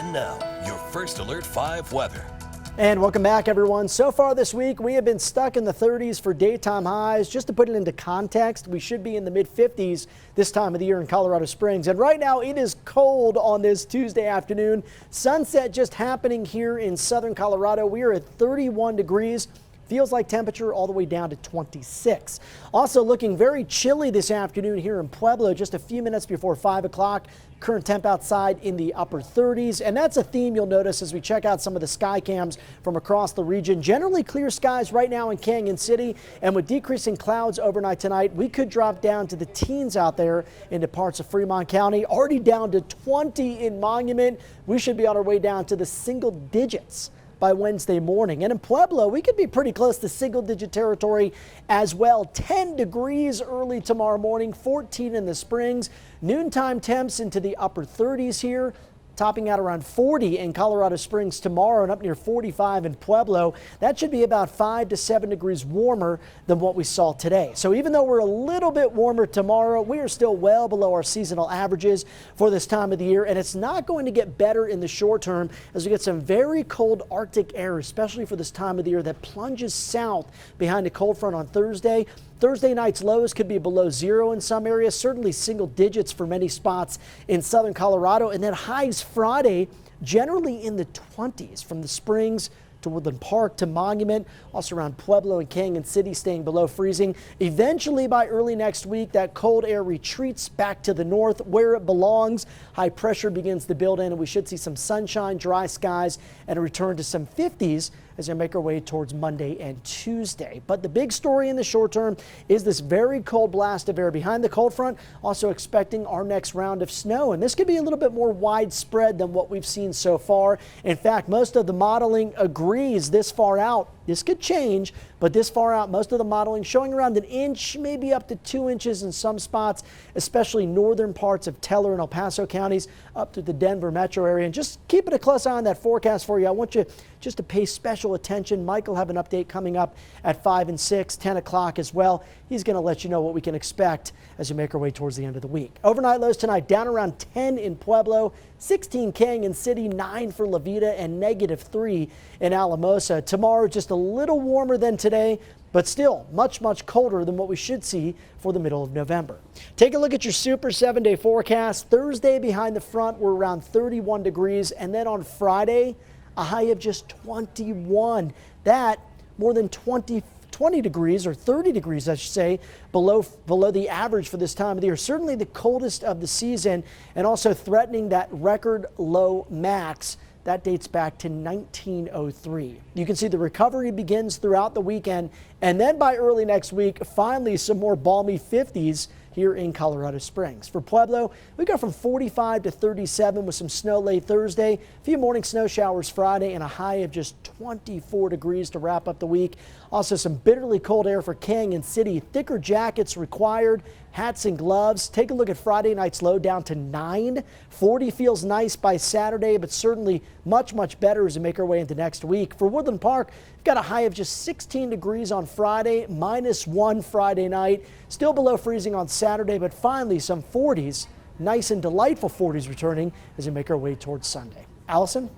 And now, your First Alert 5 weather. And welcome back, everyone. So far this week, we have been stuck in the 30s for daytime highs. Just to put it into context, we should be in the mid-50s this time of the year in Colorado Springs. And right now, it is cold on this Tuesday afternoon. Sunset just happening here in southern Colorado. We are at 31 degrees. Feels like temperature all the way down to 26. Also looking very chilly this afternoon here in Pueblo, just a few minutes before 5 o'clock. Current temp outside in the upper 30s. And that's a theme you'll notice as we check out some of the sky cams from across the region. Generally clear skies right now in Canyon City. And with decreasing clouds overnight tonight, we could drop down to the teens out there into parts of Fremont County. Already down to 20 in Monument. We should be on our way down to the single digits by Wednesday morning. And in Pueblo, we could be pretty close to single-digit territory as well. 10 degrees early tomorrow morning, 14 in the Springs. Noontime temps into the upper 30s here, topping out around 40 in Colorado Springs tomorrow and up near 45 in Pueblo. That should be about 5 to 7 degrees warmer than what we saw today. So even though we're a little bit warmer tomorrow, we are still well below our seasonal averages for this time of the year. And it's not going to get better in the short term as we get some very cold Arctic air, especially for this time of the year that plunges south behind a cold front on Thursday. Thursday night's lows could be below zero in some areas, certainly single digits for many spots in southern Colorado. And then highs Friday, generally in the 20s from the Springs to Woodland Park to Monument, also around Pueblo and Canyon City staying below freezing. Eventually by early next week, that cold air retreats back to the north where it belongs. High pressure begins to build in and we should see some sunshine, dry skies, and a return to some 50s as we make our way towards Monday and Tuesday. But the big story in the short term is this very cold blast of air behind the cold front, also expecting our next round of snow. And this could be a little bit more widespread than what we've seen so far. In fact, most of the modeling agrees this far out. This could change, but this far out, most of the modeling showing around an inch, maybe up to 2 inches in some spots, especially northern parts of Teller and El Paso counties up to the Denver metro area. And just keeping a close eye on that forecast for you. I want you just to pay special attention. Mike will have an update coming up at 5 and 6, 10 o'clock as well. He's going to let you know what we can expect as we make our way towards the end of the week. Overnight lows tonight down around 10 in Pueblo, 16 Canyon City, 9 for La Veta, and -3 in Alamosa. Tomorrow just a little warmer than today, but still much colder than what we should see for the middle of November. Take a look at your super 7-day forecast. Thursday behind the front, we're around 31 degrees, and then on Friday, a high of just 21. That more than 20 degrees or 30 degrees, I should say, below the average for this time of the year. Certainly the coldest of the season and also threatening that record low max. That dates back to 1903. You can see the recovery begins throughout the weekend, and then by early next week, finally some more balmy 50s here in Colorado Springs. For Pueblo, we go from 45 to 37 with some snow late Thursday, a few morning snow showers Friday, and a high of just 24 degrees to wrap up the week. Also some bitterly cold air for Canyon City. Thicker jackets required, hats and gloves. Take a look at Friday night's low down to 9. 40 feels nice by Saturday, but certainly much better as we make our way into next week. For Woodland Park, we've got a high of just 16 degrees on Friday, -1 Friday night. Still below freezing on Saturday, but finally some 40s. Nice and delightful 40s returning as we make our way towards Sunday. Allison?